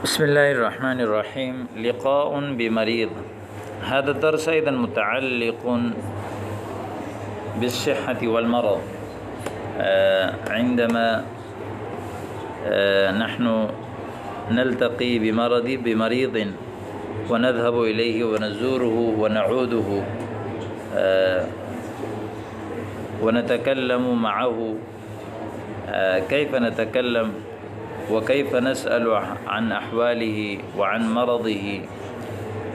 بسم الله الرحمن الرحيم. لقاء بمريض. هذا الدرس أيضا متعلق بالصحة والمرض. عندما نحن نلتقي بمريض ونذهب إليه ونزوره ونعوده ونتكلم معه، كيف نتكلم وكيف نسأل عن أحواله وعن مرضه.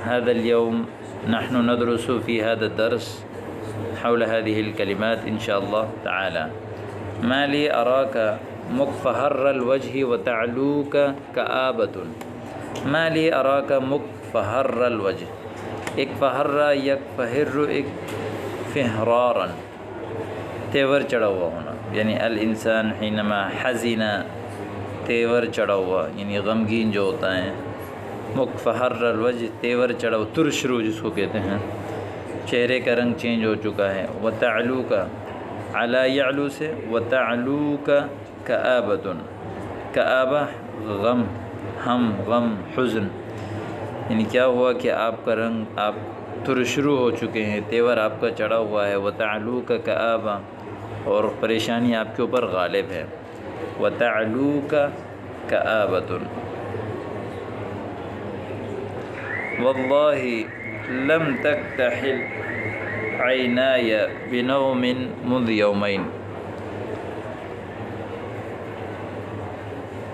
هذا اليوم نحن ندرس في هذا الدرس حول هذه الكلمات إن شاء الله تعالى. ما لي أراك مكفهر الوجه وتعلوك كآبة. ما لي أراك مكفهر الوجه. اکفہر یکفہر اکفہرارا، تیور چڑھا ہوا ہونا، یعنی الانسان حینما حزن، تیور چڑھا ہوا یعنی غمگین جو ہوتا ہے. مکفہر الوجہ، تیور چڑھا ہوا، ترش رو جس کو کہتے ہیں، چہرے کا رنگ چینج ہو چکا ہے. وتعلوک، علا یعلو سے، وتعلوک کآبۃ، کآبہ غم، ہم، غم، حزن، یعنی کیا ہوا کہ آپ کا رنگ، آپ ترشرو ہو چکے ہیں، تیور آپ کا چڑھا ہوا ہے. وتعلوک کآبہ، اور پریشانی آپ کے اوپر غالب ہے. وتعلوک کآبۃ. واللہ لم تکتحل عینای بنوم منذ یومین.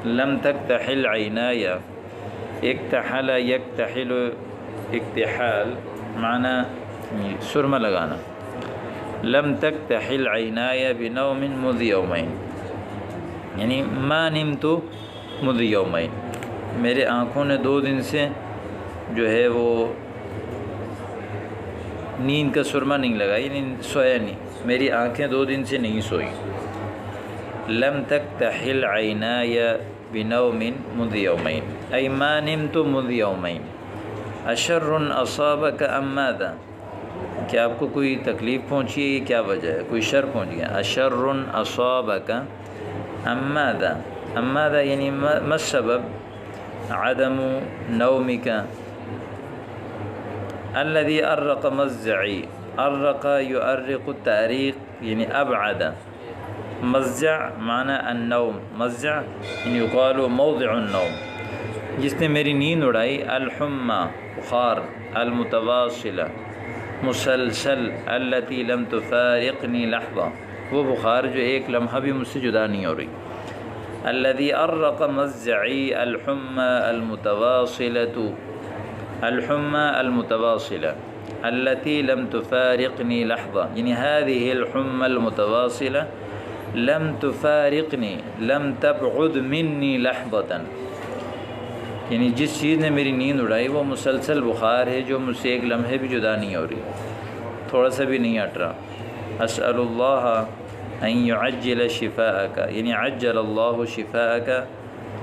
لم تکتحل عینای، اکتحل یکتحل اکتحال معنی سرما لگانا. لم تکتحل عینای بنوم منذ یومین، یعنی ما نمت منذ یومین، میرے آنکھوں نے 2 دن سے جو ہے وہ نیند کا سرما نہیں لگا، یعنی سویا نہیں، میری آنکھیں 2 دن سے نہیں سوئی. لم تکتحل عینای بنوم منذ یومین ای ما نمت منذ یومین. اشر اصابک ام ماذا، کہ آپ کو کوئی تکلیف پہنچی ہے، یہ کیا وجہ ہے، کوئی شر پہنچ گیا. اشر اصابک ام ماذا، ام ماذا یعنی ما السبب. عدم نومک. الذي ارق مضجعی، ارق یؤرق التأریق یعنی ابعد. مضجع معنی النوم، مضجع یعنی یقال موضع النوم، جس نے میری نیند اڑائی. الحمى بخار، المتواصلہ مسلسل، التي لم تفارقنی لحظہ، وہ بخار جو ایک لمحہ بھی مجھ سے جدا نہیں ہو رہی. الذي ارق مضجعی الحمى المتواصلة، الحمى المتواصلة التي لم تفارقني لحظة، یعنی هذه الحمى المتواصلة لم تفارقني، لم تبعد مني لحظة، یعنی جس چیز نے میری نیند اڑائی وہ مسلسل بخار ہے جو مجھ سے ایک لمحے بھی جدا نہیں ہو رہی، تھوڑا سا بھی نہیں ہٹ رہا. اسأل اللہ ان يعجل شفاءک، یعنی عجل اللہ شفاءک،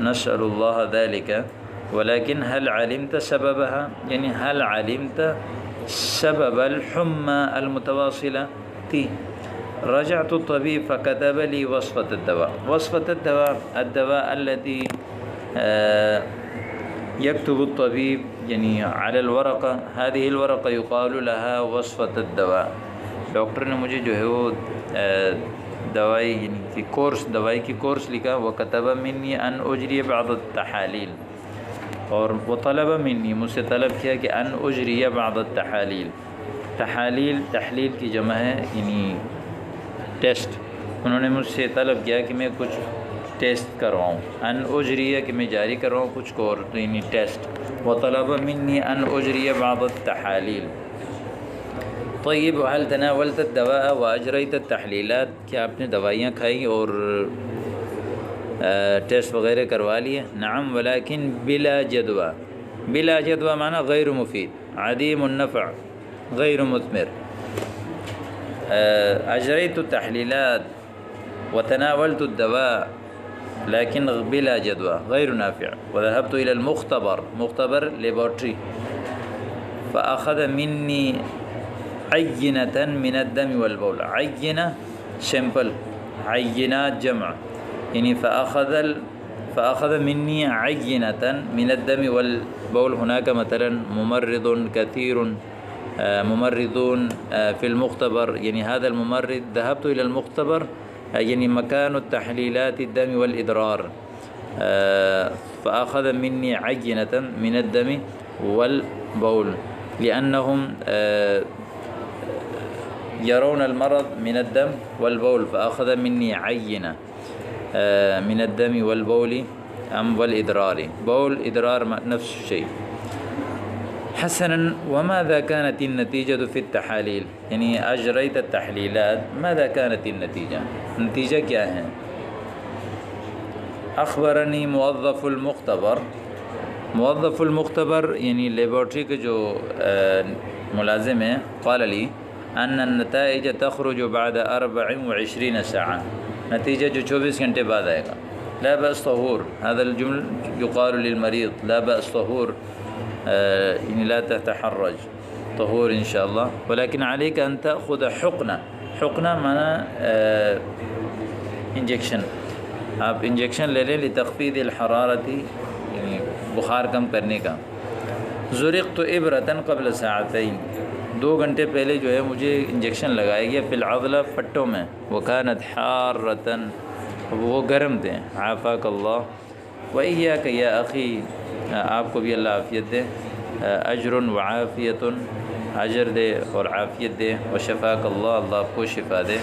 نسأل اللہ ذلك. ولكن هل علمت سببها، یعنی هل علمت سبب الحمى المتواصلة تھی. رجعت الطبيب فكتب لي وصفة الدواء. وصفة الدواء الدواء التي يكتب الطبيب يعني على الورقة، هذه الورقة يقال لها وصفة الدواء. ڈاکٹر نے مجھے جو ہے وہ دوائی یعنی کہ کورس، دوائی کی کورس لکھا. وكتب مني أن أجري بعض التحاليل، اور وہ طلب منی، مجھ سے طلب کیا کہ ان اجری بعض التحالیل. تحالیل تحلیل کی جمع ہے یعنی ٹیسٹ. انہوں نے مجھ سے طلب کیا کہ میں کچھ ٹیسٹ کرواؤں. ان اجری کہ میں جاری کرواؤں کچھ کورس یعنی ٹیسٹ. وطلب منی ان اجری بعض التحالیل. طيب هل تناولت الدواء واجريت التحلیلات، کیا آپ نے دوائیاں کھائی اور ٹیسٹ وغیرہ کروا لیے؟ نعم ولكن بلا جدوى. بلا جدوى معنی غیر مفید، عدیم النفع، غیر مثمر. اجريت التحلیلات وتناولت الدواء لكن بلا جدوى غیر نافع. وذهبت إلى المختبر، مختبر لیبارٹری. فأخذ مني عینة من الدم والبول. عینہ سیمپل، عینات جمع، یعنی فأخذ مني عينة من الدم والبول. هناك مثلا ممرض كثير، ممرضون في المختبر، يعني هذا الممرض ذهبت إلى المختبر يعني مكان التحليلات الدم والإدرار. فأخذ مني عينة من الدم والبول لأنهم يرون المرض من الدم والبول، فأخذ مني عينة من الدم والبول والإدرار. بول إدرار نفس الشيء. حسنا، وماذا كانت النتيجة في التحاليل؟ يعني أجريت التحليلات، ماذا كانت النتيجة؟ النتيجة کیا ہے؟ أخبرني موظف المختبر. موظف المختبر يعني لیبارٹری کے جو ملازم ہیں، قال لي أن النتائج تخرج بعد 24 ساعة. نتیجہ جو 24 گھنٹے بعد آئے گا. لا بأس طهور، هذا الجمل يقال للمريض لا بأس طهور، يعني لا تتحرج، طهور إن شاء الله، ولكن عليك أن تأخذ حقنة. حقنة معنى انجیکشن. آپ انجیکشن لے لیں لتخفیض الحرارت، یعنی بخار کم کرنے کا. زرقت ابرة قبل ساعتين، 2 گھنٹے پہلے جو ہے مجھے انجیکشن لگایا گیا فی العضلہ، پٹوں میں. وكانت حارة، وہ گرم تھے. عافاک اللہ. وإياك یا اخی، آپ کو بھی اللہ عافیت دے. اجر وعافیت، اجر دے اور عافیت دے. وشفاک اللہ، اللہ آپ کو شفا دے.